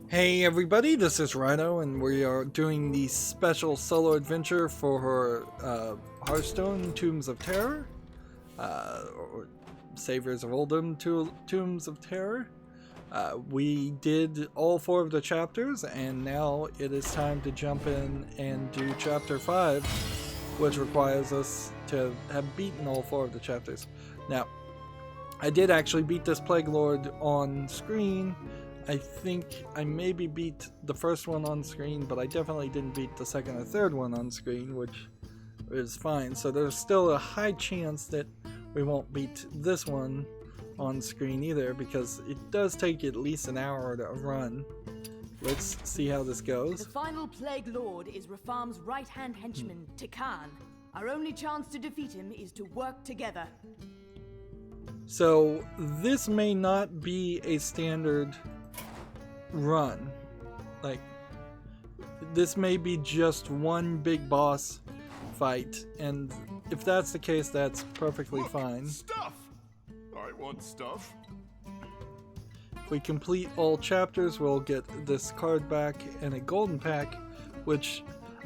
Hey everybody, this is Rydo, and we are doing the special solo adventure for Hearthstone Tombs of Terror, or Saviors of Uldum Tombs of Terror. We did all 4 of the chapters, and now it is time to jump in and do chapter 5, which requires us to have beaten all 4 of the chapters. Now, I did actually beat this Plague Lord on screen. I think I maybe beat the first one on screen, but I definitely didn't beat the second or third one on screen, which is fine. So there's still a high chance that we won't beat this one on screen either, because it does take at least an hour to run. Let's see how this goes. The final Plague Lord is Rafam's right-hand henchman, Tikan. Our only chance to defeat him is to work together. So this may not be a standard run. Like, this may be just one big boss fight, and if that's the case, that's perfectly fine. Stuff! I want stuff. If we complete all chapters, we'll get this card back and a golden pack, which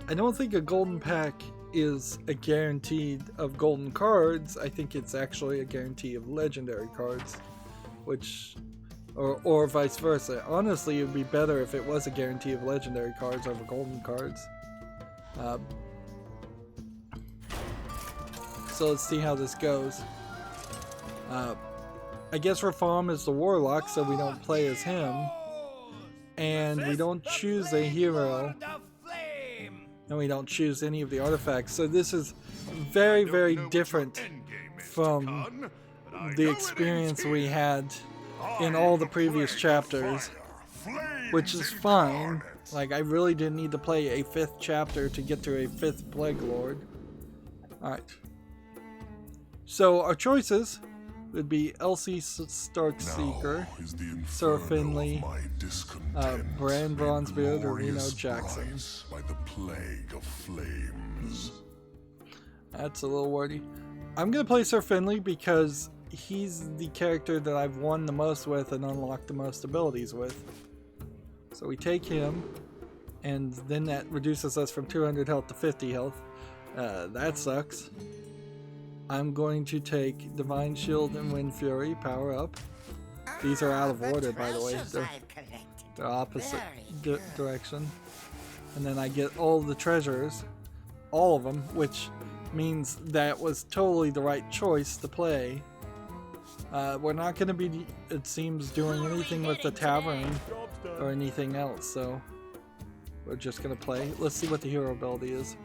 I don't think a golden pack is a guarantee of golden cards. I think it's actually a guarantee of legendary cards, which or vice versa. Honestly, it would be better if it was a guarantee of legendary cards over golden cards. So let's see how this goes. I guess Rafam is the warlock, so we don't play as him, and we don't choose a hero, and we don't choose any of the artifacts. So this is very, very different from the experience we had in all the previous chapters, which is fine. Like, I really didn't need to play a 5th chapter to get to a 5th Plague Lord. Alright. So our choices would be Elsie Starkseeker, Sir Finley, Bran Bronzebeard, or Reno Jackson. By the plague of flames. That's a little wordy. I'm going to play Sir Finley because he's the character that I've won the most with and unlocked the most abilities with. So we take him, and then that reduces us from 200 health to 50 health. That sucks. I'm going to take Divine Shield and Wind Fury, power up. These are out of order, by the way. They're opposite direction. And then I get all the treasures, all of them, which means that was totally the right choice to play. We're not going to be, it seems, doing anything with the tavern or anything else, so we're just going to play. Let's see what the hero ability is.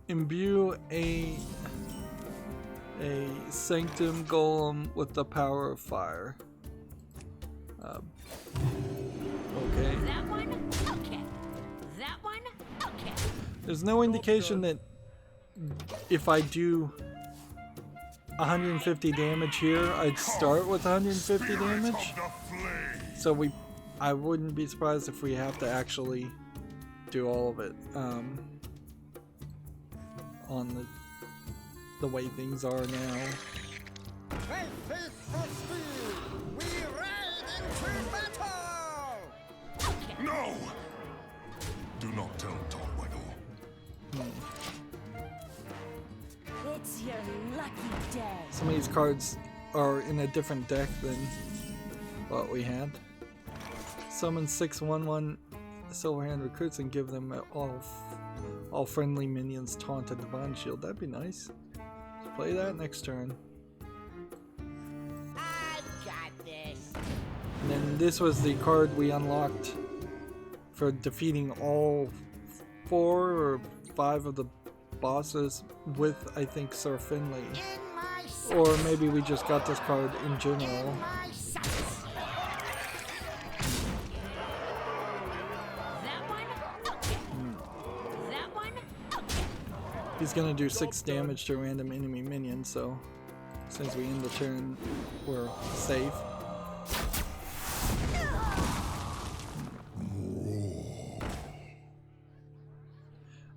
Imbue a Sanctum Golem with the power of fire. Okay. That one? Okay. That one? Okay. There's no indication that if I do 150 damage here, I'd start with 150 damage. So I wouldn't be surprised if we have to actually do all of it on the way things are now. No! Do not tell Torwaggle. It's your lucky day. Some of these cards are in a different deck than what we had. Summon 6/1/1 Silverhand recruits and give them all friendly minions taunt and Divine Shield. That'd be nice. Let's play that next turn. I got this. And then this was the card we unlocked for defeating all 4 or 5 of the bosses with, I think, Sir Finley. Or maybe we just got this card in general. He's gonna do 6 damage to a random enemy minion, so since we end the turn, we're safe.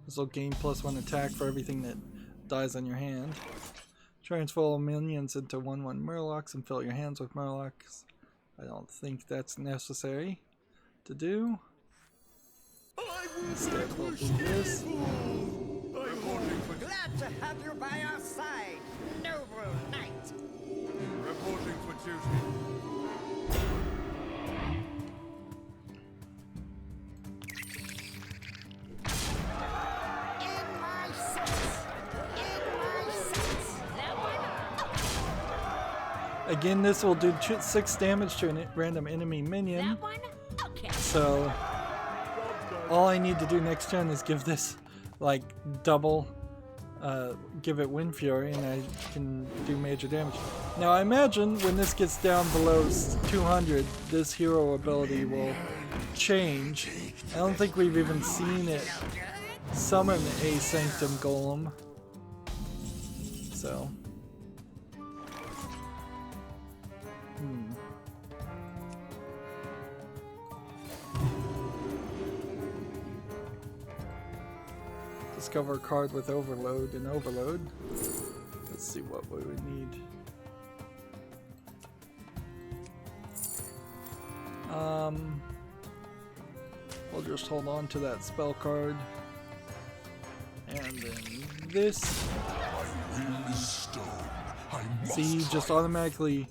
This will gain +1 attack for everything that dies on your hand. Transfer all minions into 1/1 Murlocs and fill your hands with Murlocs. I don't think that's necessary. to do. Instead, we'll do this. Glad to have you by our side, noble knight. Reporting for duty. In my sights. In my sights. That one? Again, this will do 6 damage to a random enemy minion. That one? Okay. So all I need to do next turn is give this like double, give it Wind Fury, and I can do major damage. Now I imagine when this gets down below 200, this hero ability will change. I don't think we've even seen it summon a Sanctum Golem. So. Discover a card with Overload and Overload. Let's see what we would need. We'll just hold on to that spell card. And then this. My will is stone. I must See, he just triumph. automatically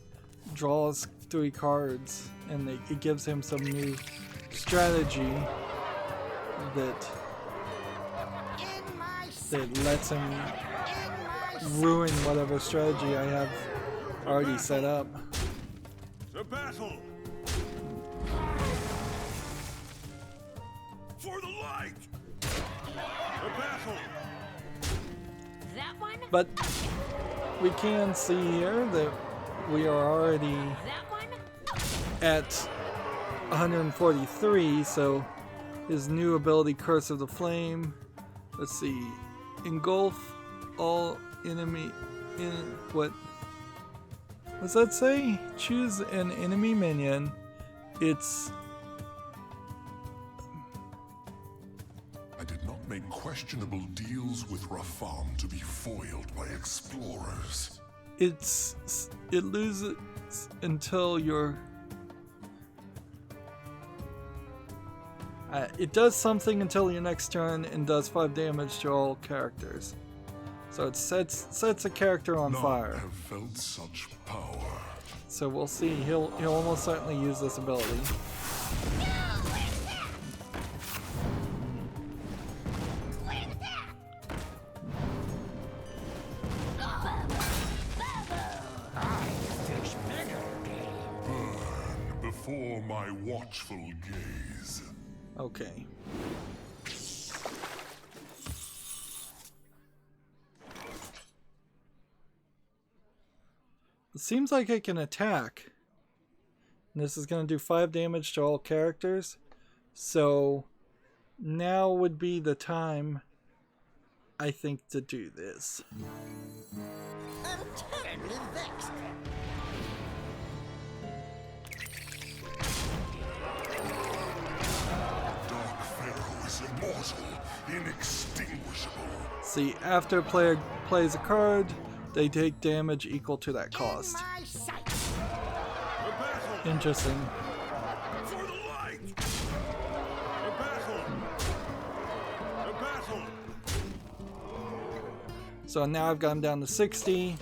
draws 3 cards, and it gives him some new strategy that lets him ruin whatever strategy I have already set up. To battle! For the light! To battle! That one? But we can see here that we are already That one? at 143, so his new ability, Curse of the Flame. Let's see. Engulf all enemy in what does that say? Choose an enemy minion. It's I did not make questionable deals with Rafam to be foiled by explorers. it loses until you're it does something until your next turn and does 5 damage to all characters. So it sets a character on None fire. have felt such power. So we'll see. He'll almost certainly use this ability. Burn before my watchful gaze. Okay. It seems like I can attack. And this is going to do 5 damage to all characters. So now would be the time, I think, to do this. I'm terribly vexed. Dark Pharaoh is immortal, inextinguishable. See, after a player plays a card, they take damage equal to that cost. My sights. To battle! Interesting. For the light! To battle! To battle! So now I've gotten down to 60.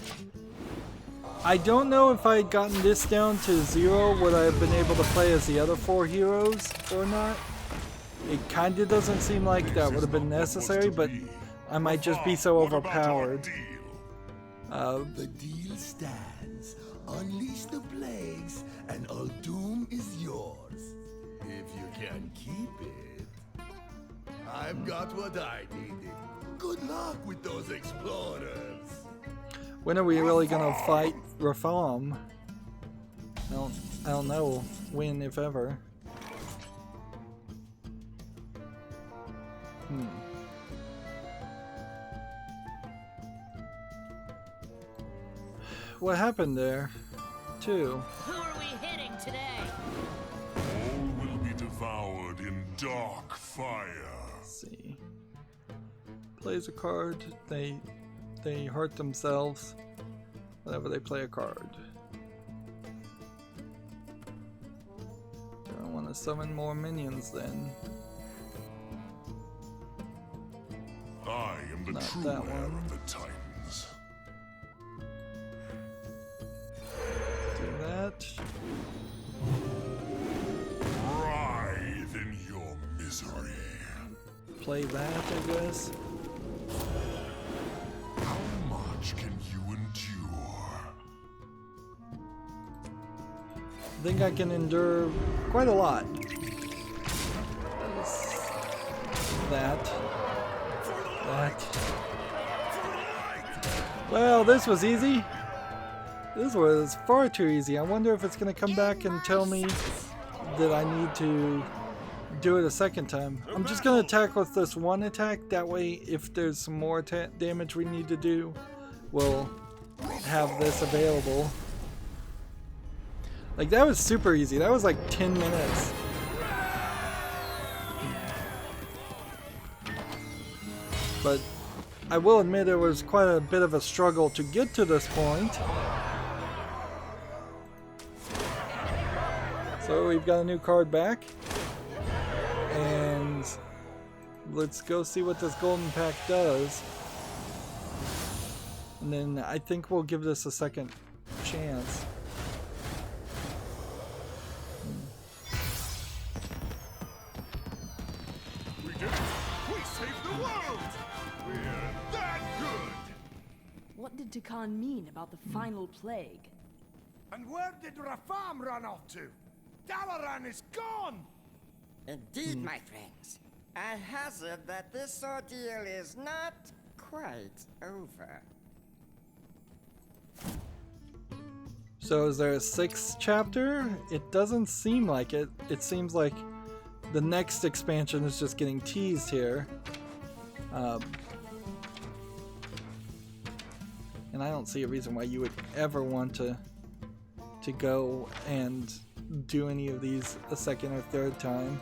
I don't know if I had gotten this down to 0, would I have been able to play as the other 4 heroes or not? It kind of doesn't seem like that would have been necessary, but I might just be so overpowered. The deal stands. Unleash the plagues, and Uldum is yours. If you can keep it. I've got what I needed. Good luck with those explorers. When are we really gonna fight Rafam? I don't know when, if ever. What happened there, too? Who are we hitting today? All will be devoured in dark fire. Let's see. Plays a card. They hurt themselves whenever they play a card. Do I want gonna summon more minions then. I am the Not true that heir one. of the Titans. Do that. Writhe in your misery. Play that, I guess. How much can you endure? I think I can endure quite a lot. That. Well, this was easy. This was far too easy. I wonder if it's going to come back and tell me that I need to do it a second time. I'm just going to attack with this one attack. That way, if there's some more damage we need to do, we'll have this available. Like, that was super easy. That was like 10 minutes. But I will admit it was quite a bit of a struggle to get to this point. So we've got a new card back. And let's go see what this golden pack does. And then I think we'll give this a second chance. We did it! We saved the world! We're that good! What did Tikan mean about the final plague? And where did Rafam run off to? Dalaran is gone! Indeed, my friends. I hazard that this ordeal is not quite over. So is there a 6th chapter? It doesn't seem like it. It seems like the next expansion is just getting teased here. And I don't see a reason why you would ever want to go and do any of these a second or third time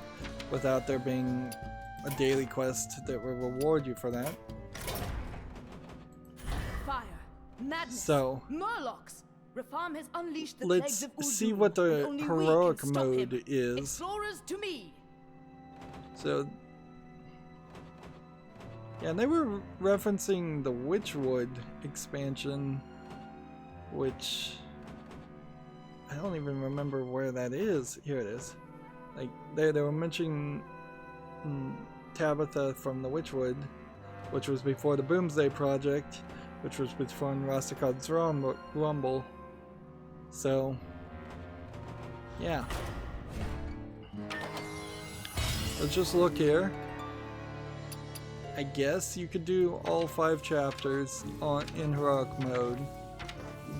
without there being a daily quest that will reward you for that. Fire, madness, So Murlocs. Rafam has unleashed the let's plagues of Uldum, see what the and only we heroic can stop mode him. is. Explorers to me. So, yeah, they were referencing the Witchwood expansion, which I don't even remember where that is. Here it is. Like they were mentioning Tabitha from the Witchwood, which was before the Boomsday Project, which was before Rastakad's Rumble. So, yeah. Let's just look here. I guess you could do all 5 chapters in heroic mode.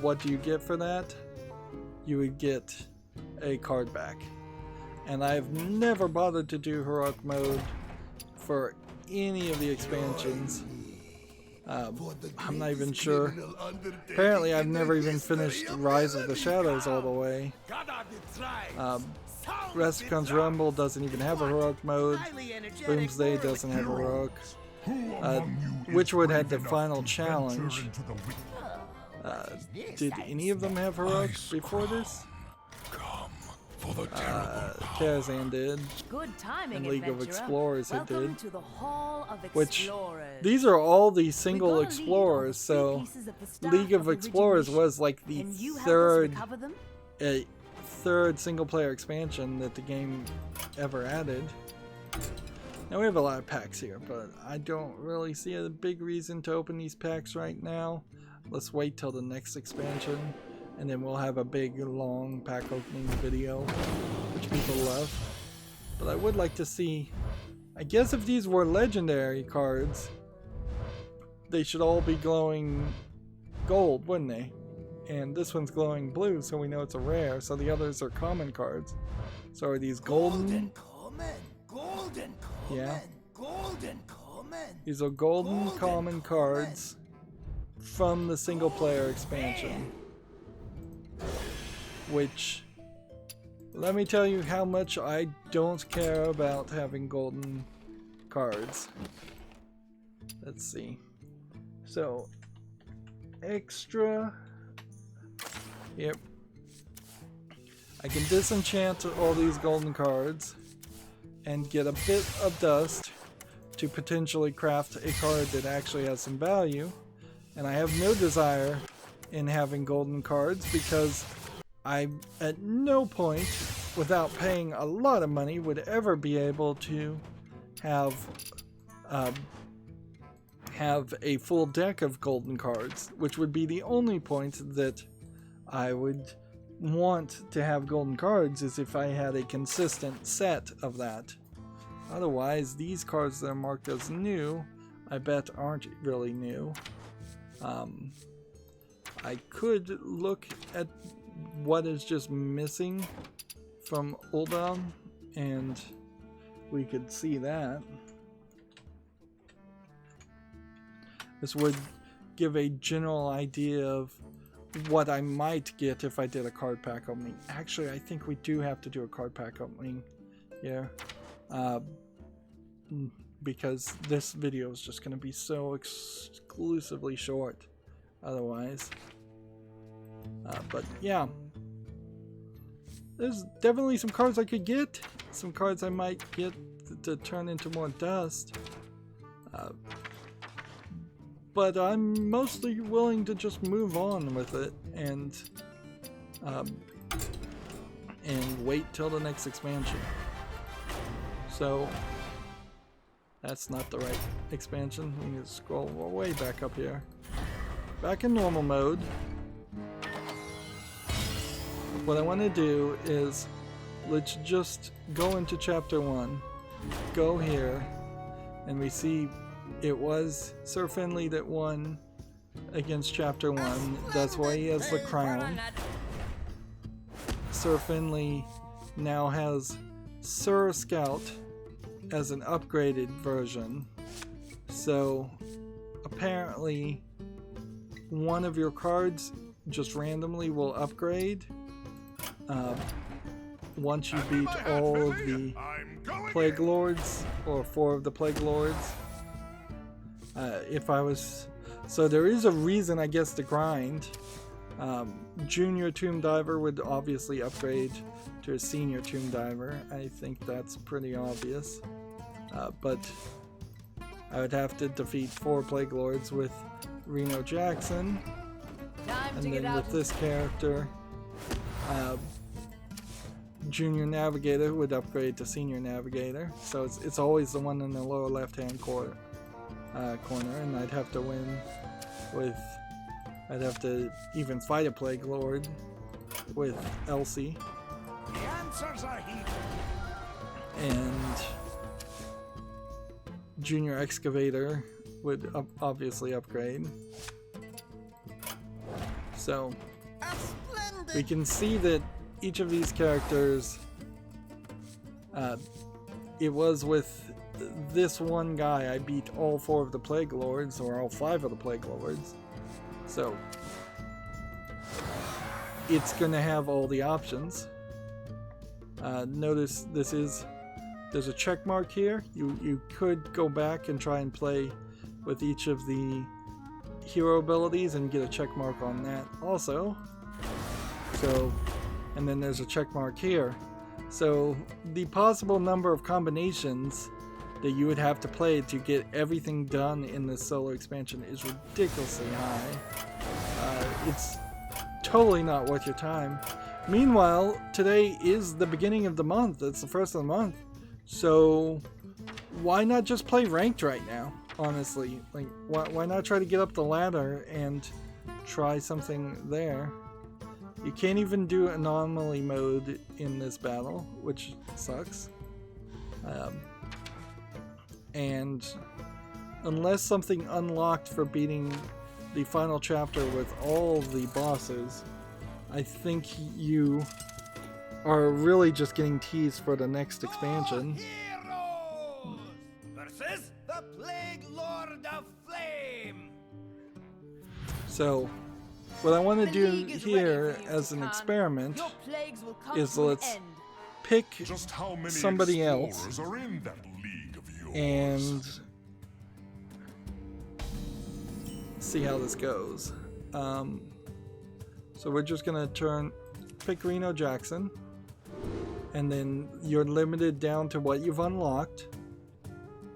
What do you get for that? You would get a card back. And I've never bothered to do heroic mode for any of the expansions. I'm not even sure. Apparently I've never even finished Rise of the Shadows all the way. Rastakad's Rumble doesn't even have a heroic mode. Boomsday doesn't have a heroic. Witchwood had the final challenge. Did any of them have heroic before this? Karazhan did. Good timing, and League of adventurer. Explorers it Welcome did. to the Hall of Which Explorers. these are all the We've single got a lead explorers, on so 3 pieces of the staff League of the Explorers original was like the Can you help us third recover them? third single player expansion that the game ever added. Now we have a lot of packs here, but I don't really see a big reason to open these packs right now. Let's wait till the next expansion, and then we'll have a big long pack opening video, which people love. But I would like to see, I guess if these were legendary cards, they should all be glowing gold, wouldn't they? And this one's glowing blue, so we know it's a rare, so the others are common cards. So are these golden? Golden Yeah. Golden common. These are golden common cards from the single player expansion. Which, let me tell you how much I don't care about having golden cards. Let's see. So, extra. Yep. I can disenchant all these golden cards and get a bit of dust to potentially craft a card that actually has some value. And I have no desire in having golden cards because I, at no point, without paying a lot of money, would ever be able to have a full deck of golden cards, which would be the only point that I would want to have golden cards, is if I had a consistent set of that. Otherwise, these cards that are marked as new, I bet aren't really new. I could look at what is just missing from Uldum, and we could see that. This would give a general idea of what I might get if I did a card pack opening. Actually, I think we do have to do a card pack opening here, because this video is just going to be so exclusively short otherwise. But yeah, there's definitely some cards I could get, some cards I might get to turn into more dust. But I'm mostly willing to just move on with it and wait till the next expansion. So that's not the right expansion. We need to scroll way back up here. Back in normal mode. What I want to do is, let's just go into chapter 1. Go here, and we see it was Sir Finley that won against chapter 1. That's why he has the crown. Sir Finley now has Sir Scout as an upgraded version. So apparently one of your cards just randomly will upgrade once you beat all of the Plague Lords, or 4 of the Plague Lords. So there is a reason, I guess, to grind. Junior Tomb Diver would obviously upgrade to a Senior Tomb Diver. I think that's pretty obvious. But I would have to defeat 4 Plague Lords with Reno Jackson. And then with this character, Junior Navigator would upgrade to Senior Navigator. So it's always the one in the lower left-hand corner, and I'd have to win with... I'd have to even fight a Plague Lord with Elsie. The answers are here. And Junior Excavator would obviously upgrade. So we can see that each of these characters, it was with this one guy I beat all 4 of the Plague Lords, or all 5 of the Plague Lords. So it's gonna have all the options. Notice there's a check mark here. You could go back and try and play with each of the hero abilities and get a check mark on that also. So, and then there's a check mark here. So the possible number of combinations that you would have to play to get everything done in this solo expansion is ridiculously high. It's totally not worth your time. Meanwhile, today is the beginning of the month. It's the first of the month. So why not just play ranked right now, honestly? Like, why not try to get up the ladder and try something there? You can't even do anomaly mode in this battle, which sucks. And unless something unlocked for beating the final chapter with all the bosses, I think you are really just getting teased for the next expansion. Heroes versus the Plague Lord of Flame. So what I want to The do League is here ready for you, as an Khan. experiment Your plagues will come is to an let's end. pick Just how many somebody else explorers are in that league of yours? and see how this goes. So we're just gonna pick Reno Jackson. and then you're limited down to what you've unlocked.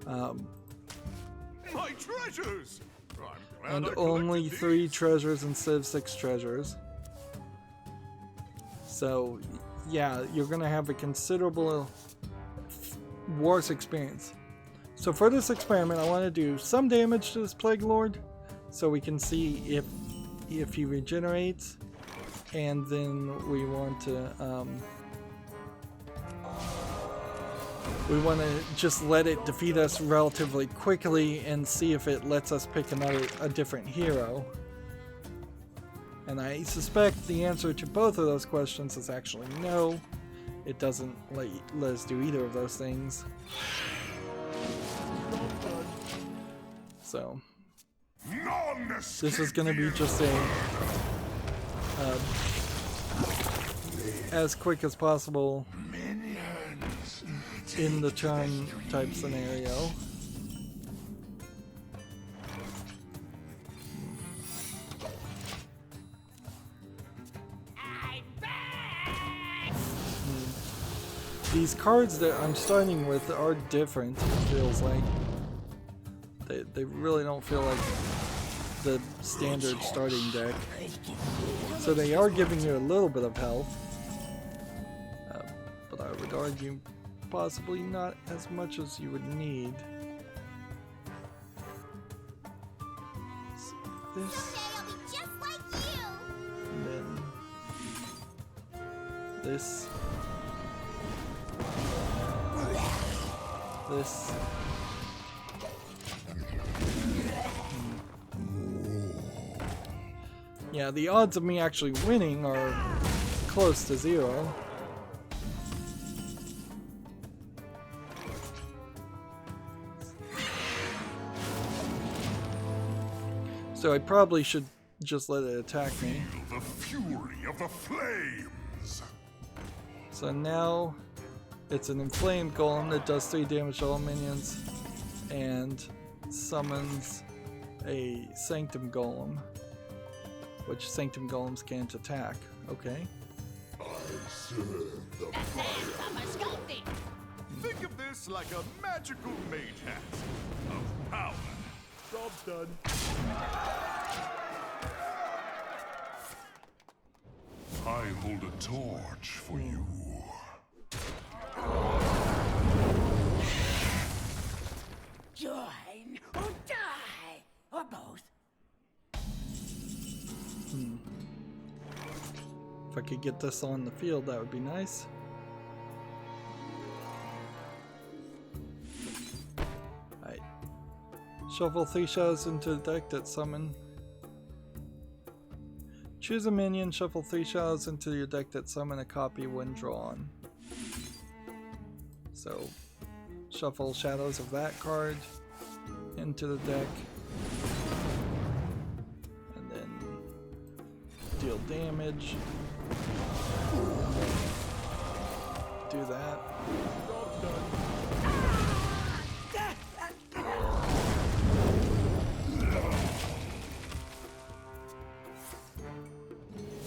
My treasures! I'm glad And I only collected 3 these. treasures instead of 6 treasures. So, yeah, you're gonna have a considerable Wars experience. So for this experiment, I want to do some damage to this Plague Lord, so we can see if he regenerates, and then we want to just let it defeat us relatively quickly and see if it lets us pick a different hero. And I suspect the answer to both of those questions is actually no. It doesn't let us do either of those things. So this is going to be just a as quick as possible in the turn type scenario. These cards that I'm starting with are different, it feels like. They really don't feel like the standard starting deck. So they are giving you a little bit of health. But I would argue possibly not as much as you would need. So this. And then this. This. Yeah, the odds of me actually winning are close to 0. So I probably should just let it attack me. Feel the fury of the flames. So now it's an inflamed golem that does 3 damage to all minions and summons a sanctum golem, which sanctum golems can't attack. Okay. I serve the fire. Think of this like a magical mage hat of power. Job done. I hold a torch for you. Join or die, or both. If I could get this on the field, that would be nice. Alright. Shuffle 3 shadows into the deck that summon. Choose a minion, shuffle 3 shadows into your deck that summon a copy when drawn. So, shuffle shadows of that card into the deck. And then deal damage. Do that.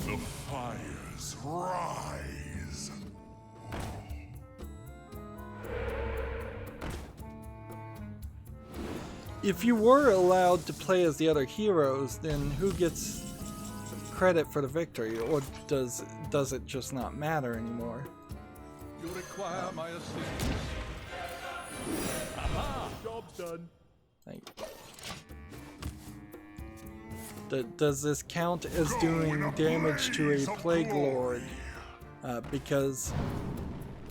The fires rise. If you were allowed to play as the other heroes, then who gets credit for the victory, or does it just not matter anymore? You require my assistance. Aha! Job done. Like, does this count as doing damage to a Plague Lord? Because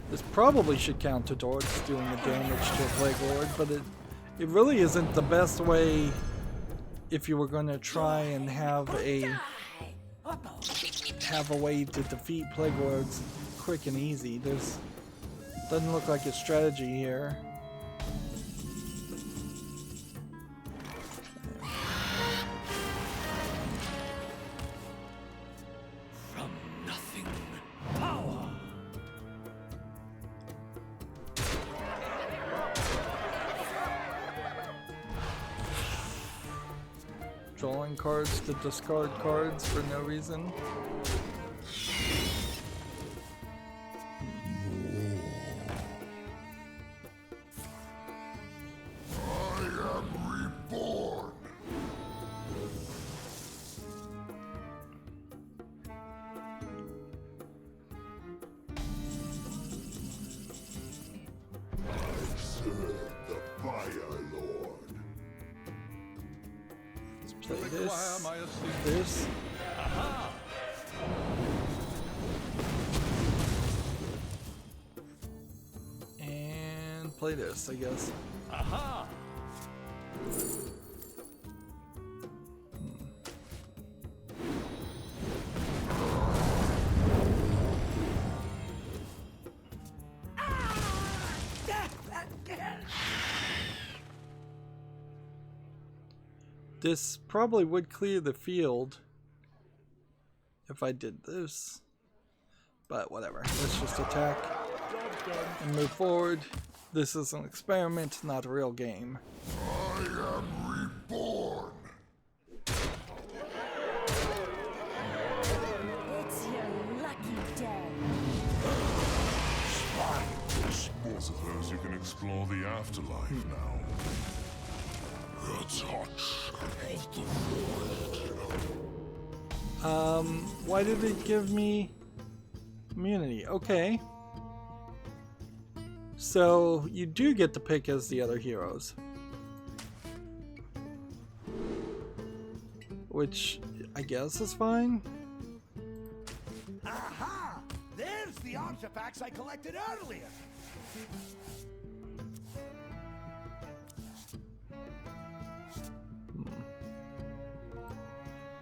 this probably should count towards doing the damage to a Plague Lord, but it really isn't the best way if you were going to try and have a way to defeat Plague Lords quick and easy. Doesn't look like a strategy here. From nothing, power. Drawing cards to discard cards for no reason. Play require this. my assistance. This. Aha! And play this, I guess. Aha! This probably would clear the field if I did this, but whatever. Let's just attack and move forward. This is an experiment, not a real game. I am reborn. It's your lucky day. I suppose you can explore the afterlife now. The touch of the void. Why did it give me immunity? Okay. So you do get to pick as the other heroes. Which I guess is fine. Aha! There's the artifacts I collected earlier.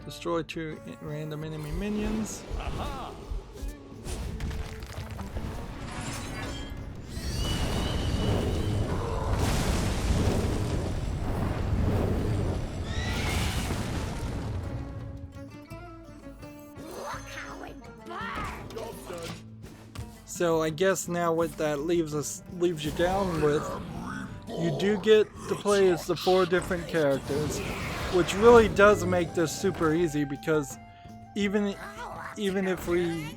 Destroy 2 random enemy minions. Aha! Look how it burns. Job done. So I guess now what that leaves you down with, you do get to play as the 4 different characters, which really does make this super easy because even if we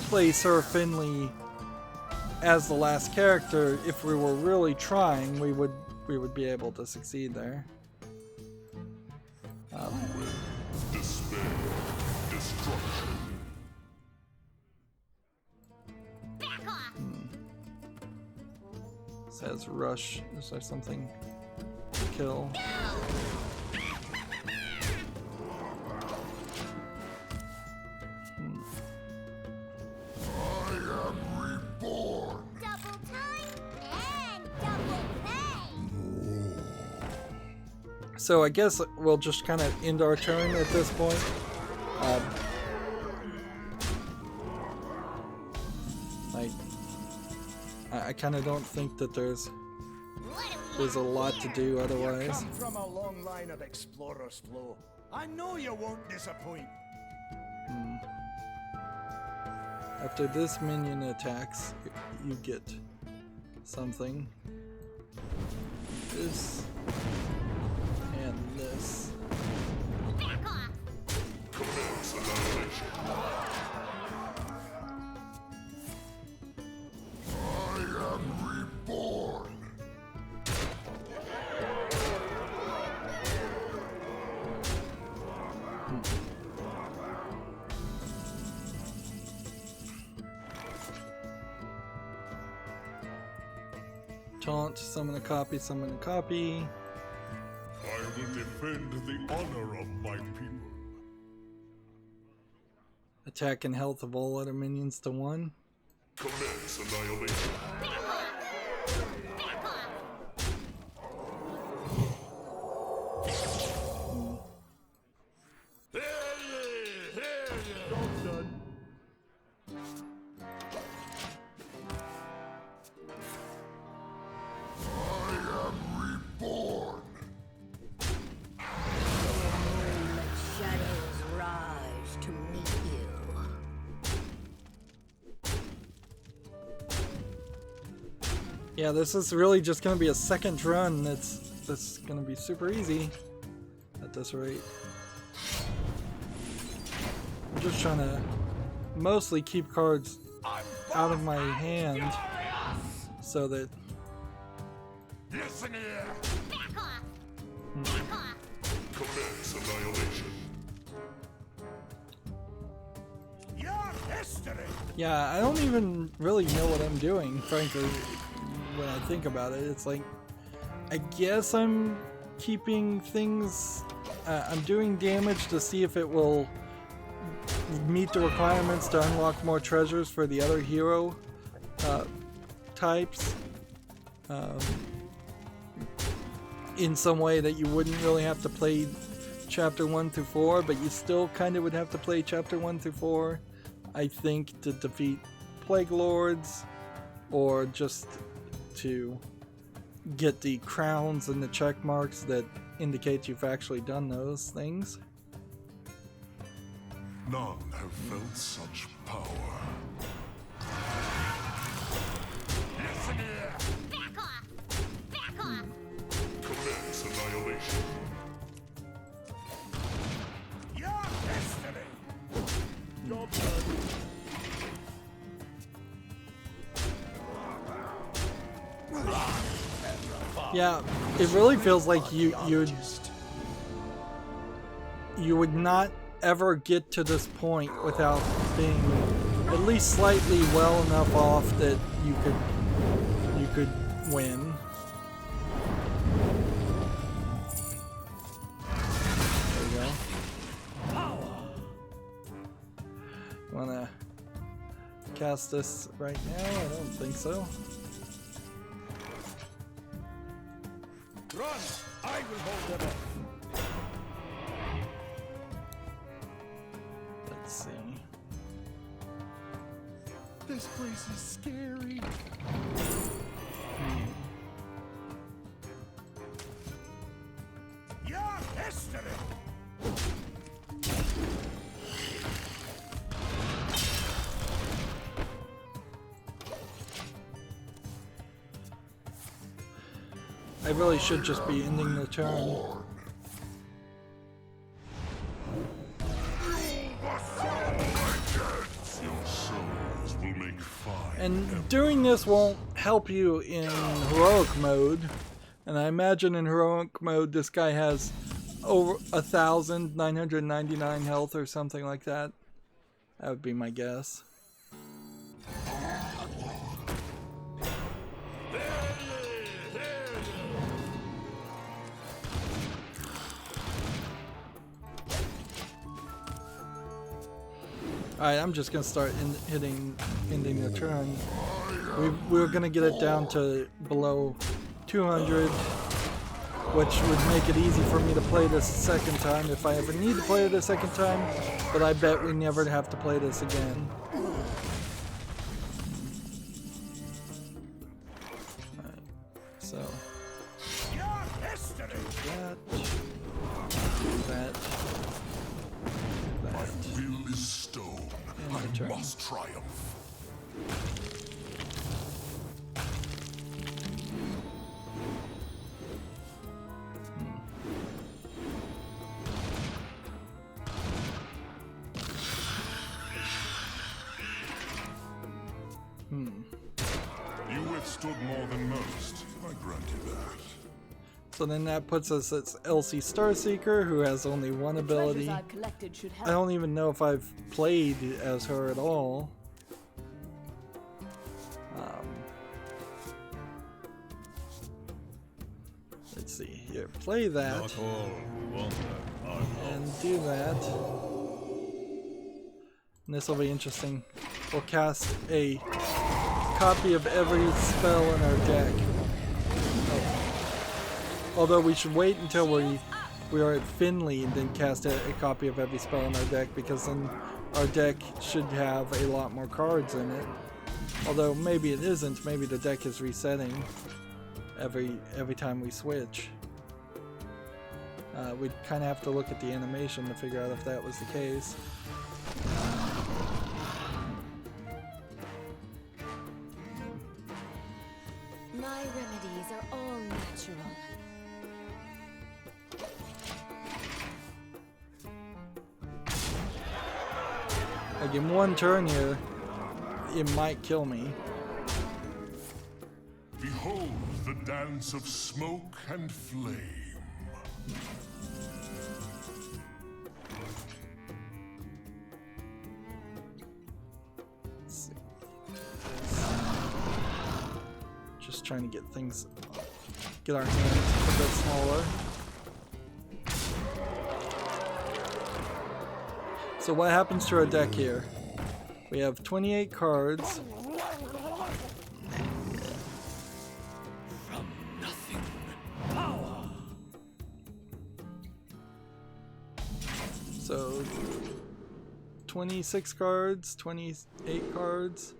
play Sir Finley as the last character, if we were really trying, we would be able to succeed there. Despair. Destruction. Back off. Says rush. Is there something to kill? I am reborn. Double time and double pay. So I guess we'll just kind of end our turn at this point. I kind of don't think that there's a lot to do You otherwise. come from a long line of explorers, Flo. I know you won't disappoint. After this minion attacks, you get something. This and this. Back off. Commence annihilation. I am reborn. Taunt, summon a copy, summon a copy. I will defend the honor of my people. Attack and health of all other minions to 1. Commence annihilation. Back off. Job done. I am reborn. Shadows rise to meet you. Yeah, this is really just gonna be a second run. That's gonna be super easy at this rate. I'm just trying to mostly keep cards out of my hand so that Listen here. Back off. Back off. Commence annihilation. Your history. yeah, I don't even really know what I'm doing, frankly, when I think about it. It's like, I guess I'm keeping things I'm doing damage to see if it will meet the requirements to unlock more treasures for the other hero types. In some way that you wouldn't really have to play chapter 1 through 4, but you still kind of would have to play chapter 1 through 4, I think, to defeat Plague Lords, or just to get the crowns and the check marks that indicate you've actually done those things. None have felt such power. Back off! Back off! Commence annihilation. Your history! Job done. Yeah, it really feels like you would not ever get to this point without being at least slightly well enough off that you could win. There you go. Wanna cast this right now? I don't think so. Run! I will hold them off. Let's see. This place is scary. Your history! I really should just be ending the turn. And doing this won't help you in heroic mode. And I imagine in heroic mode this guy has over 1,999 health or something like that. That would be my guess. Alright, I'm just gonna start ending the turn. We're gonna get it down to below 200, which would make it easy for me to play this a second time if I ever need to play it a second time, but I bet we never have to play this again. Alright, so that. My will is stone. I must triumph. You withstood more than most. I grant you that. So then that puts us at Elsie Starseeker, who has only one ability. I've collected should I help. don't even know if I've played as her at all. Let's see here. Play that. Not all who wander are And do that. And this will be interesting. We'll cast a copy of every spell in our deck. Although we should wait until we are at Finley and then cast a copy of every spell in our deck, because then our deck should have a lot more cards in it. Although maybe it isn't. Maybe the deck is resetting every time we switch. We'd kind of have to look at the animation to figure out if that was the case. My remedies are all natural. Like in one turn here, it might kill me. Behold the dance of smoke and flame. Let's see. Just trying to get our hands a bit smaller. So what happens to our deck here? We have 28 cards. From nothing. Power. So 26 cards, 28 cards.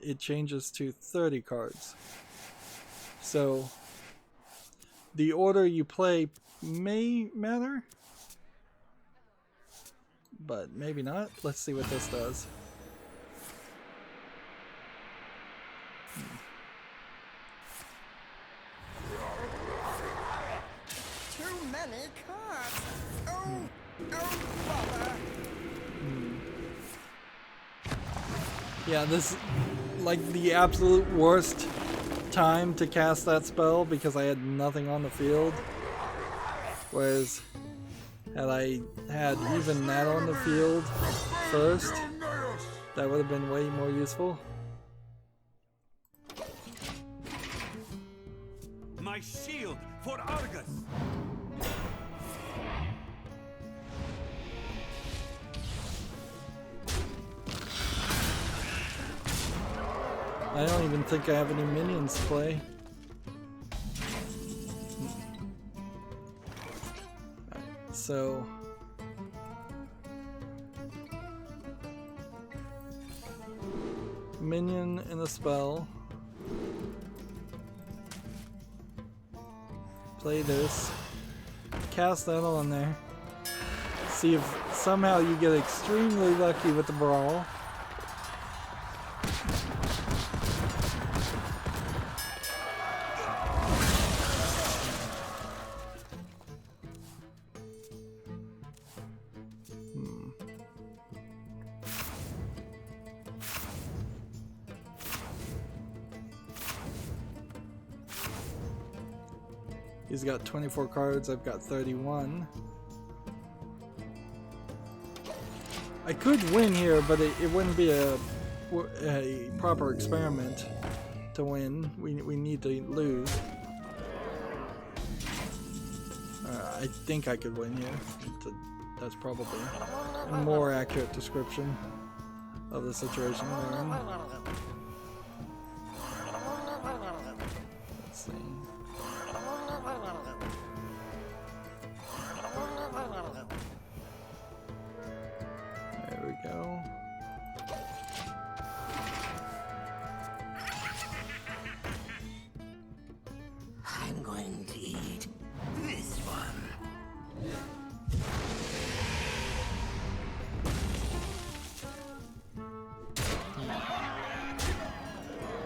It changes to 30 cards. So the order you play may matter, but maybe not. Let's see what this does. Too many cards. Oh, bother. Yeah, this is like the absolute worst time to cast that spell because I had nothing on the field. Whereas, had I had even that on the field first, that would have been way more useful. My shield for Argus. I don't even think I have any minions to play. So minion in a spell. Play this. Cast that on there. See if somehow you get extremely lucky with the brawl. He's got 24 cards, I've got 31. I could win here, but it wouldn't be a proper experiment to win. We need to lose. I think I could win here. That's probably a more accurate description of the situation we're in. Let's see. There we go. I'm going to eat this one.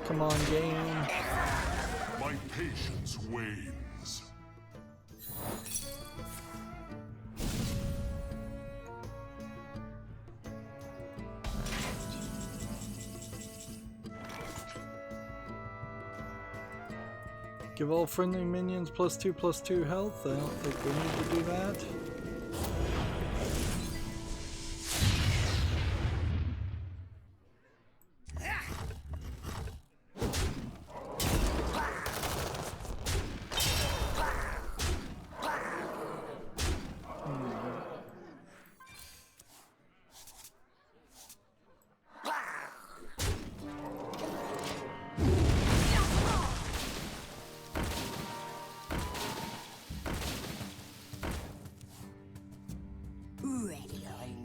Come on, game. My patience wanes. Give all friendly minions +2/+2 health. I don't think we need to do that.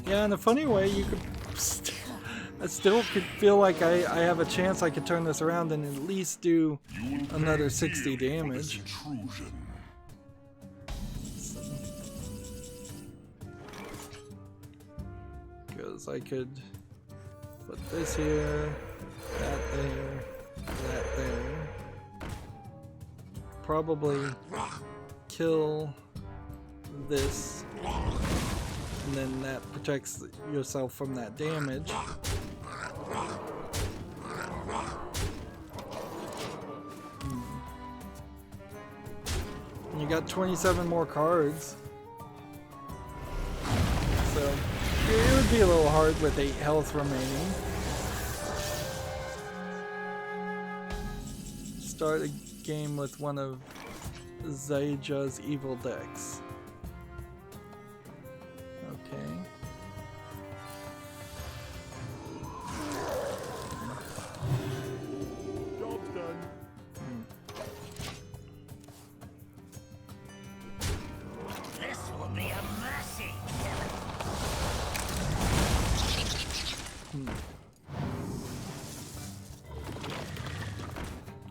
Yeah, in a funny way, you could. I still could feel like I have a chance I could turn this around and at least do another 60 damage. Because I could put this here, that there, that there. Probably kill this. And then that protects yourself from that damage. And you got 27 more cards. So it would be a little hard with 8 health remaining. Start a game with one of Zaja's evil decks.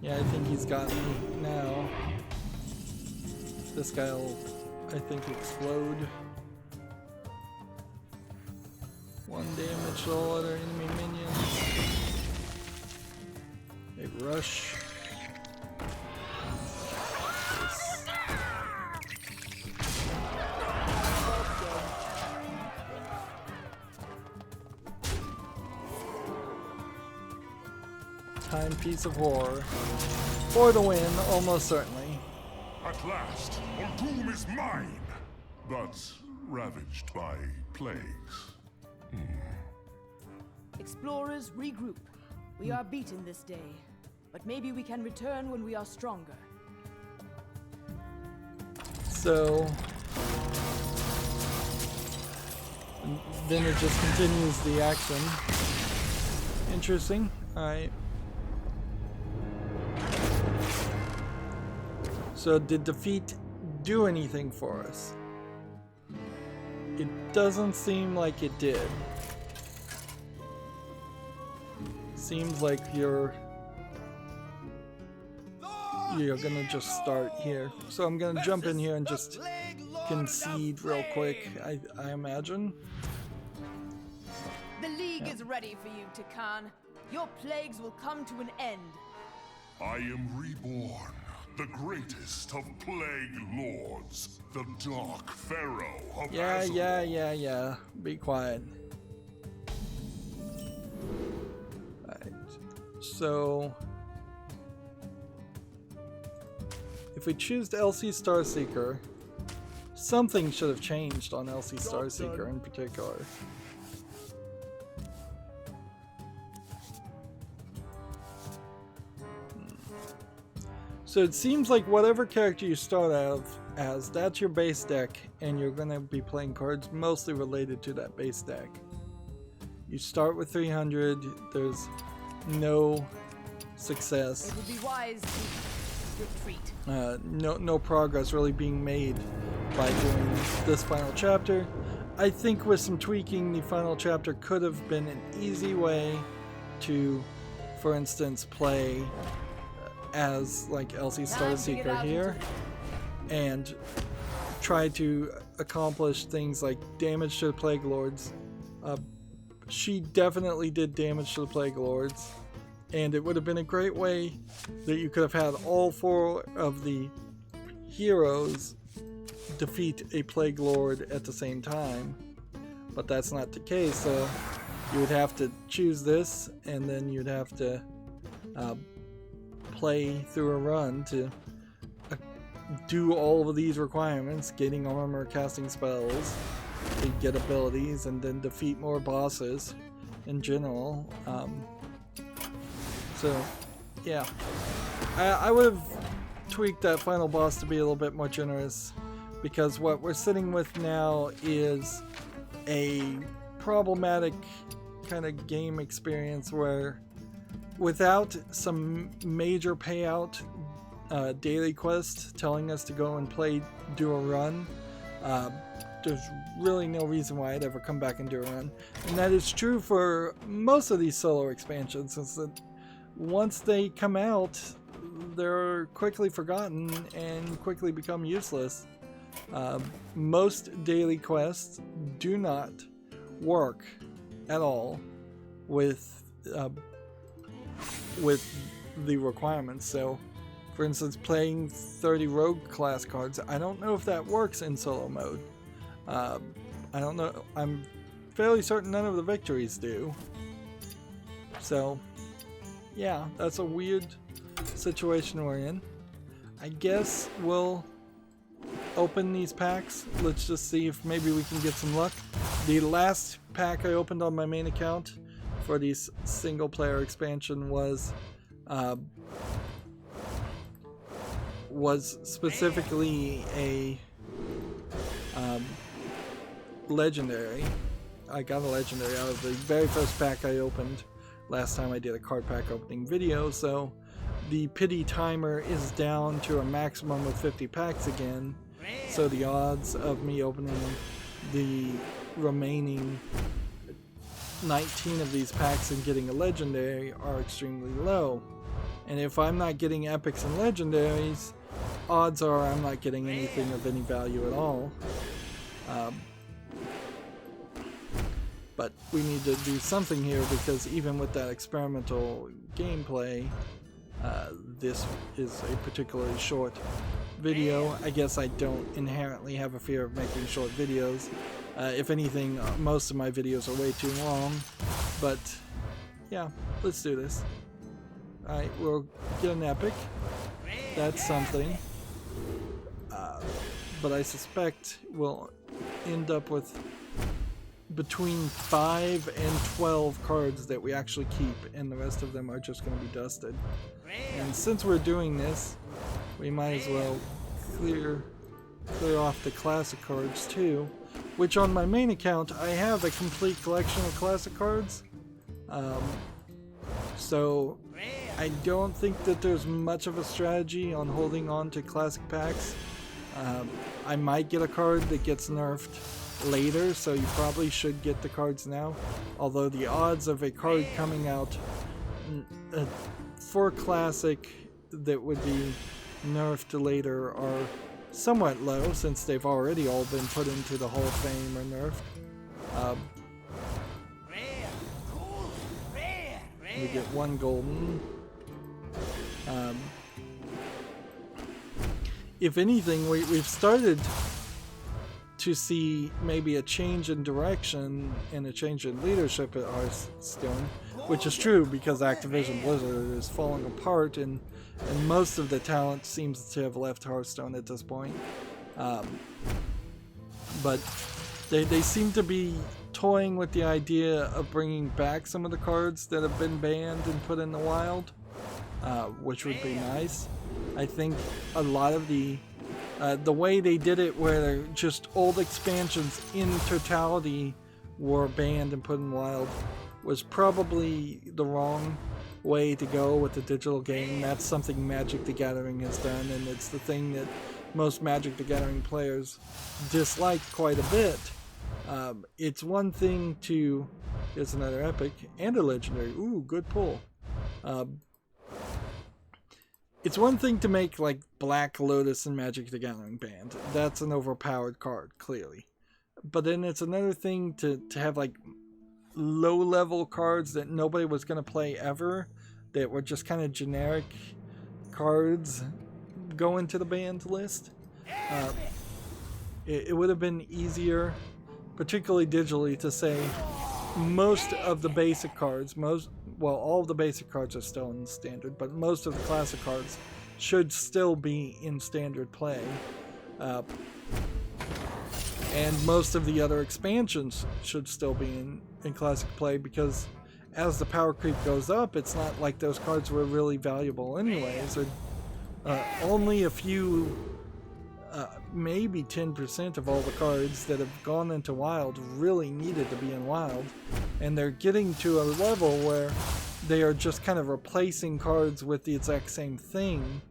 Yeah, I think he's got me now. This guy'll, I think, explode. 1 damage to all other enemy minions. Big rush. Timepiece of horror. For the win, almost certainly. At last, Uldum is mine, but ravaged by plagues. Explorers, regroup. We are beaten this day, but maybe we can return when we are stronger. So then it just continues the action. Interesting. Alright. So did defeat do anything for us? It doesn't seem like it did. Seems like you're gonna just start here. So I'm gonna jump in here and just concede real quick, I imagine. The League is ready for you, Tikan. Your plagues will come to an end. I am reborn, the greatest of plague lords, the Dark Pharaoh of Azor. Yeah. Be quiet. Alright. So if we choose LC Starseeker, something should have changed on LC Starseeker in particular. So it seems like whatever character you start out as, that's your base deck, and you're going to be playing cards mostly related to that base deck. You start with 300, there's no success. It would be wise to retreat. No progress really being made by doing this final chapter. I think with some tweaking, the final chapter could have been an easy way to, for instance, play as like LC Starseeker here and try to accomplish things like damage to the Plague Lords. She definitely did damage to the Plague Lords, and it would have been a great way that you could have had all 4 of the heroes defeat a Plague Lord at the same time, but that's not the case. So you would have to choose this, and then you'd have to play through a run to do all of these requirements, getting armor, casting spells, to get abilities, and then defeat more bosses in general. So yeah, I would have tweaked that final boss to be a little bit more generous, because what we're sitting with now is a problematic kind of game experience where without some major payout daily quest telling us to go and do a run, there's really no reason why I'd ever come back and do a run. And that is true for most of these solo expansions, since that once they come out, they're quickly forgotten and quickly become useless. Most daily quests do not work at all with the requirements. So for instance, playing 30 rogue class cards, I don't know if that works in solo mode. I don't know. I'm fairly certain none of the victories do. So yeah, that's a weird situation we're in. I guess we'll open these packs. Let's just see if maybe we can get some luck. The last pack I opened on my main account for the single player expansion was specifically a legendary. I got a legendary out of the very first pack I opened last time I did a card pack opening video, so the pity timer is down to a maximum of 50 packs again, so the odds of me opening the remaining 19 of these packs and getting a legendary are extremely low. And if I'm not getting epics and legendaries, odds are I'm not getting anything of any value at all. But we need to do something here, because even with that experimental gameplay, this is a particularly short video. I guess I don't inherently have a fear of making short videos. If anything, most of my videos are way too long. But yeah, let's do this. Alright, we'll get an epic. That's something. But I suspect we'll end up with between 5 and 12 cards that we actually keep, and the rest of them are just going to be dusted. And since we're doing this, we might as well clear off the classic cards too, which on my main account I have a complete collection of classic cards. So I don't think that there's much of a strategy on holding on to classic packs. I might get a card that gets nerfed later, so you probably should get the cards now. Although the odds of a card coming out for classic that would be nerfed later are somewhat low, since they've already all been put into the Hall of Fame or nerfed. We get 1 golden. If anything, we've started to see maybe a change in direction and a change in leadership at Hearthstone, which is true because Activision Blizzard is falling apart, and most of the talent seems to have left Hearthstone at this point. But they seem to be toying with the idea of bringing back some of the cards that have been banned and put in the wild, which would be nice. I think a lot of the way they did it, where just old expansions in totality were banned and put in wild, was probably the wrong way to go with the digital game. That's something Magic the Gathering has done, and it's the thing that most Magic the Gathering players dislike quite a bit. It's one thing to... Here's another epic and a legendary. Ooh, good pull. It's one thing to make like Black Lotus and Magic the Gathering banned. That's an overpowered card, clearly. But then it's another thing to have like low-level cards that nobody was going to play ever, that were just kind of generic cards, go into the banned list. It would have been easier, particularly digitally, to say most of the basic cards, all of the basic cards are still in standard, but most of the classic cards should still be in standard play. And most of the other expansions should still be in classic play, because as the power creep goes up, it's not like those cards were really valuable anyways. Only a few, maybe 10% of all the cards that have gone into Wild really needed to be in Wild. And they're getting to a level where they are just kind of replacing cards with the exact same thing,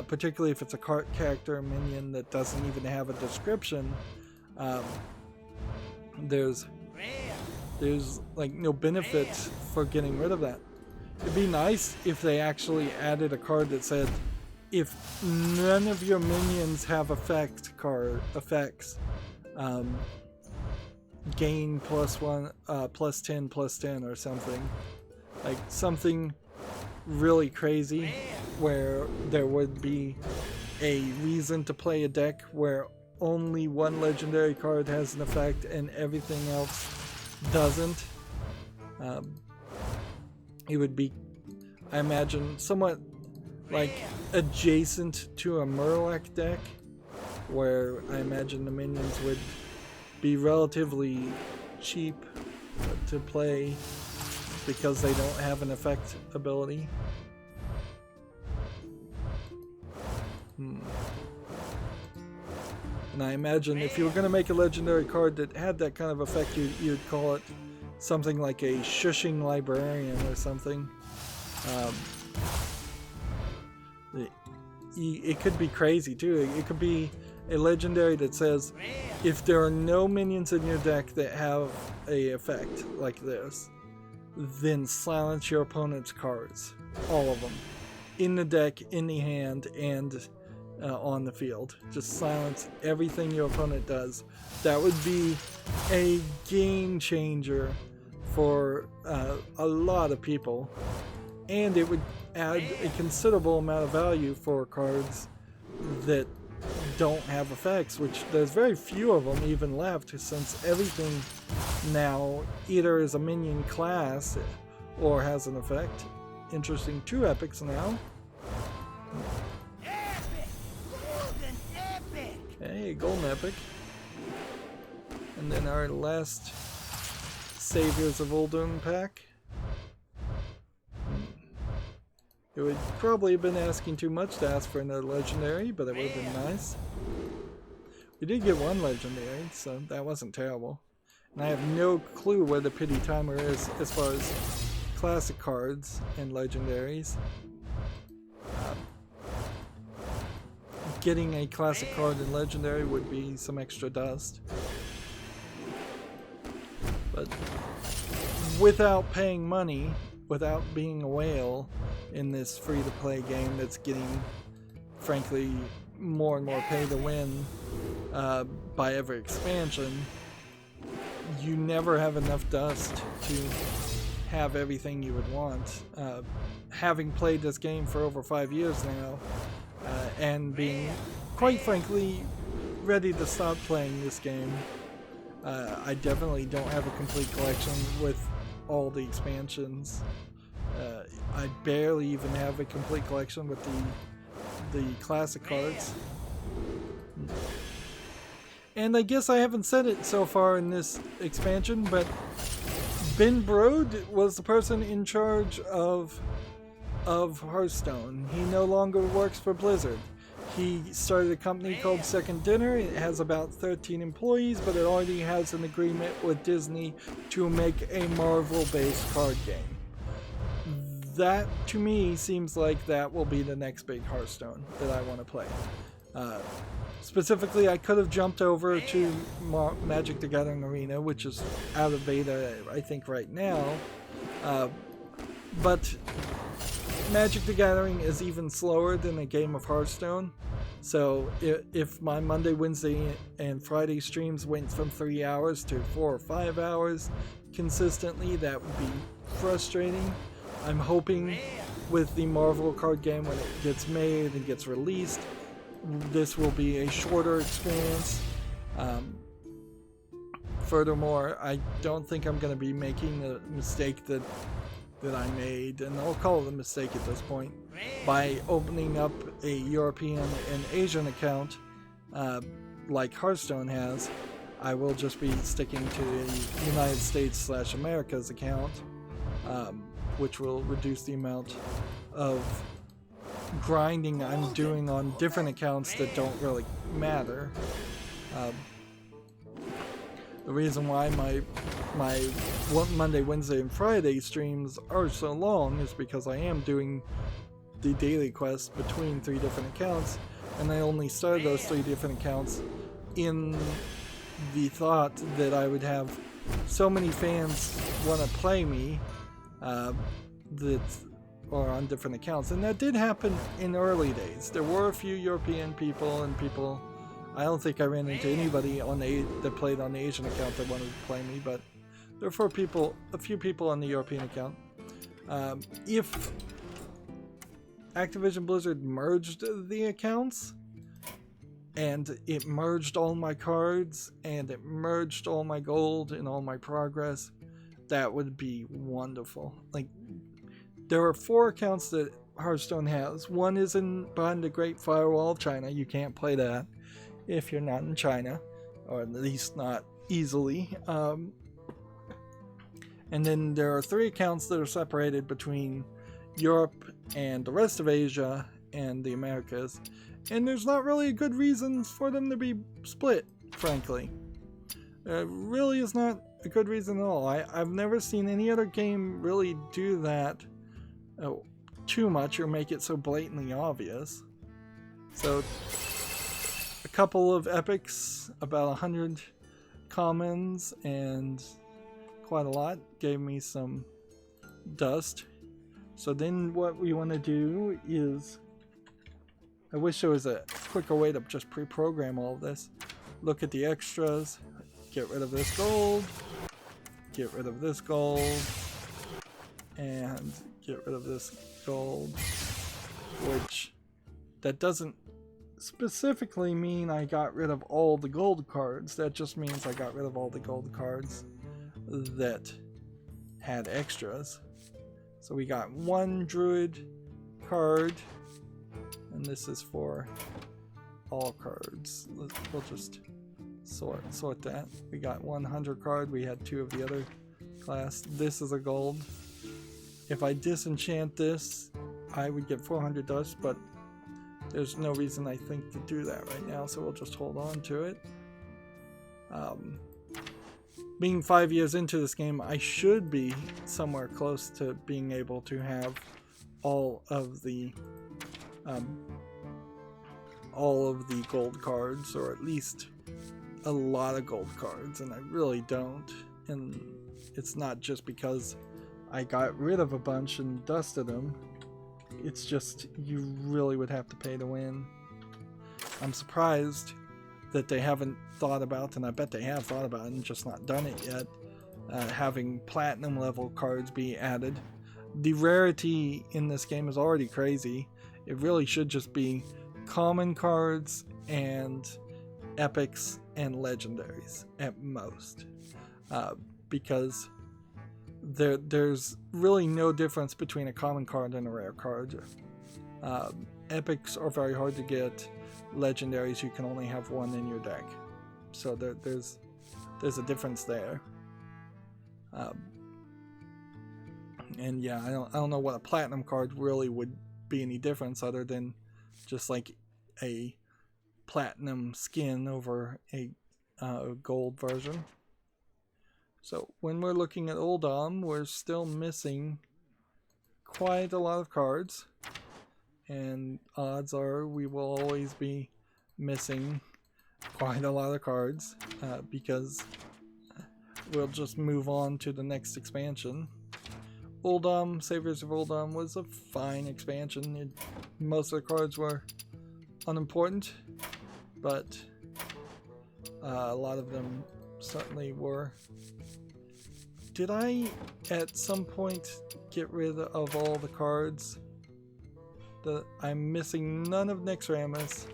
particularly if it's a character or minion that doesn't even have a description. There's like no benefit for getting rid of that. It'd be nice if they actually added a card that said, if none of your minions have effects, gain +1, +10 or something. Like something really crazy, where there would be a reason to play a deck where only one legendary card has an effect and everything else doesn't. It would be, I imagine, somewhat like adjacent to a Murloc deck, where I imagine the minions would be relatively cheap to play because they don't have an effect ability. And I imagine if you were going to make a legendary card that had that kind of effect, you'd call it something like a shushing librarian or something. It could be crazy too. It could be a legendary that says, if there are no minions in your deck that have a effect like this, then silence your opponent's cards, all of them. in the deck, in the hand, and on the field. Just silence everything your opponent does. That would be a game changer for a lot of people, and it would add a considerable amount of value for cards that don't have effects, which there's very few of them even left, since everything now either is a minion class or has an effect. Interesting, 2 epics now. Epic! Golden epic! Hey, golden epic. And then our last Saviors of Uldum pack. It would probably have been asking too much to ask for another legendary, but it would have been nice. We did get 1 legendary, so that wasn't terrible. And I have no clue where the pity timer is as far as classic cards and legendaries. Getting a classic card and legendary would be some extra dust. But without paying money, without being a whale in this free-to-play game that's getting, frankly, more and more pay to win by every expansion, you never have enough dust to have everything you would want. Having played this game for over 5 years now, and being, quite frankly, ready to stop playing this game, I definitely don't have a complete collection with all the expansions. I barely even have a complete collection with the classic cards. And I guess I haven't said it so far in this expansion, but Ben Brode was the person in charge of Hearthstone. He no longer works for Blizzard. He started a company called Second Dinner. It has about 13 employees, but it already has an agreement with Disney to make a Marvel-based card game. That, to me, seems like that will be the next big Hearthstone that I want to play. Specifically, I could have jumped over to Magic the Gathering Arena, which is out of beta, I think, right now. But Magic the Gathering is even slower than a game of Hearthstone. So if my Monday, Wednesday, and Friday streams went from 3 hours to 4 or 5 hours consistently, that would be frustrating. I'm hoping with the Marvel card game, when it gets made and gets released, this will be a shorter experience. Furthermore, I don't think I'm going to be making the mistake that I made, and I'll call it a mistake at this point, by opening up a European and Asian account like Hearthstone has. I will just be sticking to the United States/America's account, which will reduce the amount of grinding I'm doing on different accounts that don't really matter. The reason why my Monday, Wednesday, and Friday streams are so long is because I am doing the daily quests between 3 different accounts, and I only started those 3 different accounts in the thought that I would have so many fans want to play me or on different accounts. And that did happen in early days. There were a few European people and people. I don't think I ran into anybody that played on the Asian account that wanted to play me, but there were a few people on the European account. If Activision Blizzard merged the accounts, and it merged all my cards, and it merged all my gold and all my progress, that would be wonderful. Like, there are 4 accounts that Hearthstone has. One is behind the Great Firewall of China. You can't play that if you're not in China, or at least not easily. And then there are 3 accounts that are separated between Europe and the rest of Asia and the Americas. And there's not really a good reason for them to be split, frankly. There really is not a good reason at all. I've never seen any other game really do that too much or make it so blatantly obvious. So, a couple of epics, about 100 commons, and quite a lot gave me some dust. So then what we want to do is, I wish there was a quicker way to just pre-program all of this. Look at the extras, get rid of this gold, get rid of this gold, and get rid of this gold, which that doesn't specifically mean I got rid of all the gold cards. That just means I got rid of all the gold cards that had extras. So we got one druid card, and this is for all cards. We'll just sort that. We got 100 card, we had 2 of the other class. This is a gold. If I disenchant this, I would get 400 dust, but there's no reason I think to do that right now, so we'll just hold on to it. Being 5 years into this game, I should be somewhere close to being able to have all of the gold cards, or at least a lot of gold cards, and I really don't. And it's not just because I got rid of a bunch and dusted them. It's just you really would have to pay to win. I'm surprised that they haven't thought about, and I bet they have thought about it and just not done it yet, having platinum level cards be added. The rarity in this game is already crazy. It really should just be common cards and epics and legendaries at most, because there's really no difference between a common card and a rare card. Epics are very hard to get. Legendaries, you can only have one in your deck, so there's a difference there. And yeah, I don't know what a platinum card really would be any difference, other than just like a platinum skin over a gold version. So when we're looking at Uldum, we're still missing quite a lot of cards, and odds are we will always be missing quite a lot of cards, because we'll just move on to the next expansion. Uldum, Saviors of Uldum, was a fine expansion. Most of the cards were unimportant, but a lot of them certainly were. Did I at some point get rid of all the cards? I'm missing none of Nyxramus.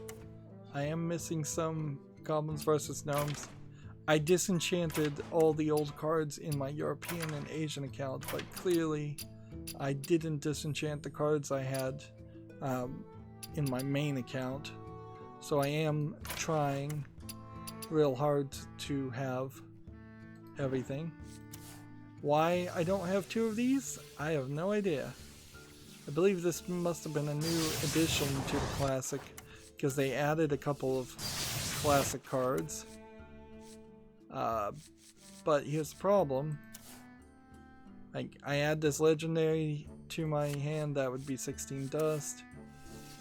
I am missing some Goblins vs. Gnomes. I disenchanted all the old cards in my European and Asian account, but clearly I didn't disenchant the cards I had in my main account. So I am trying real hard to have everything. Why I don't have 2 of these, I have no idea. I believe this must have been a new addition to the Classic, because they added a couple of Classic cards. But here's the problem. I add this Legendary to my hand, that would be 16 dust.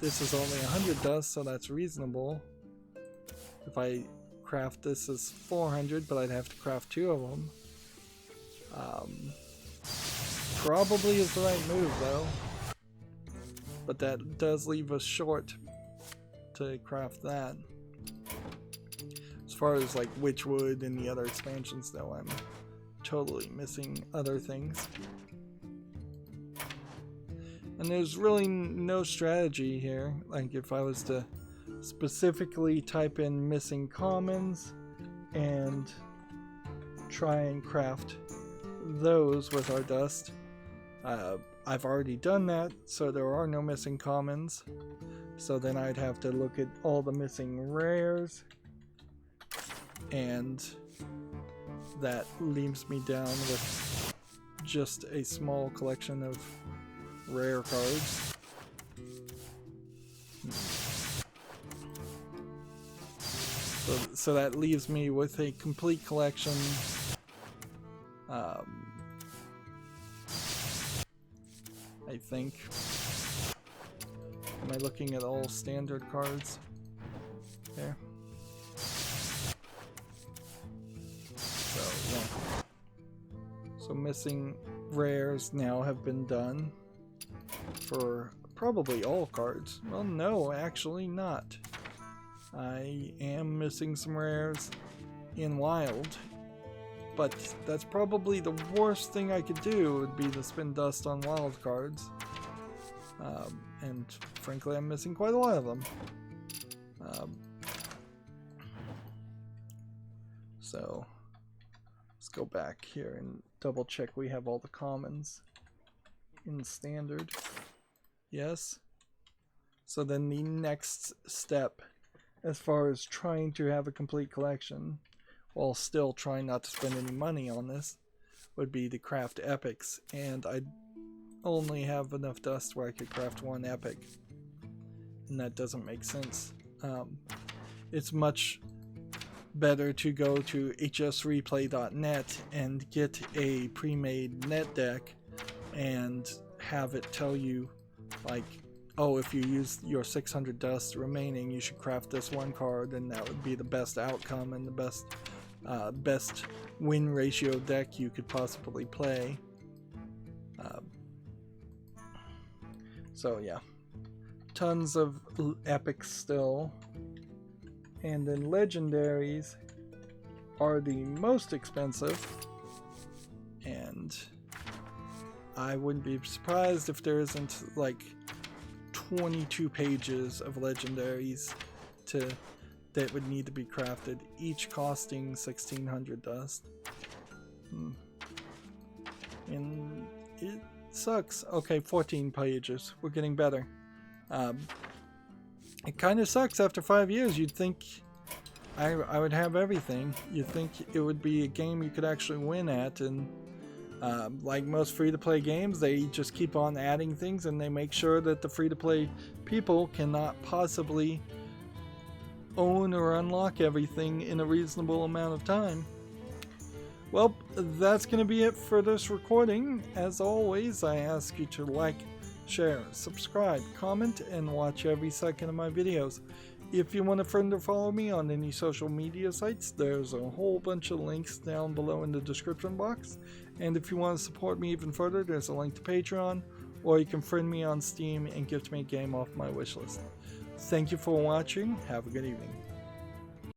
This is only 100 dust, so that's reasonable. If I craft this as 400, but I'd have to craft 2 of them. Probably is the right move though, but that does leave us short to craft that. As far as like Witchwood and the other expansions though, I'm totally missing other things. And there's really no strategy here. Like if I was to specifically type in missing commons and try and craft those with our dust, I've already done that, so there are no missing commons. So then I'd have to look at all the missing rares, and that leaves me down with just a small collection of rare cards. So that leaves me with a complete collection. I think. Am I looking at all standard cards? There. So, yeah. So missing rares now have been done. for probably all cards. Well, no, actually not. I am missing some rares in Wild, but that's probably the worst thing I could do would be to spend dust on Wild cards. And frankly, I'm missing quite a lot of them. So let's go back here and double check we have all the commons in standard. Yes. So then the next step, as far as trying to have a complete collection while still trying not to spend any money on this, would be to craft epics, and I only have enough dust where I could craft one epic, and that doesn't make sense. It's much better to go to hsreplay.net and get a pre-made net deck and have it tell you, like, oh, if you use your 600 dust remaining, you should craft this one card, and that would be the best outcome and the best win ratio deck you could possibly play. So yeah, tons of epics still, and then legendaries are the most expensive, and I wouldn't be surprised if there isn't like 22 pages of legendaries that would need to be crafted, each costing 1600 dust. And it sucks. Okay, 14 pages. We're getting better. It kind of sucks after 5 years. You'd think I would have everything. You'd think it would be a game you could actually win at, and like most free-to-play games, they just keep on adding things, and they make sure that the free-to-play people cannot possibly own or unlock everything in a reasonable amount of time. Well, that's going to be it for this recording. As always, I ask you to like, share, subscribe, comment, and watch every second of my videos. If you want a friend or follow me on any social media sites, there's a whole bunch of links down below in the description box. And if you want to support me even further, there's a link to Patreon, or you can friend me on Steam and gift me a game off my wishlist. Thank you for watching. Have a good evening.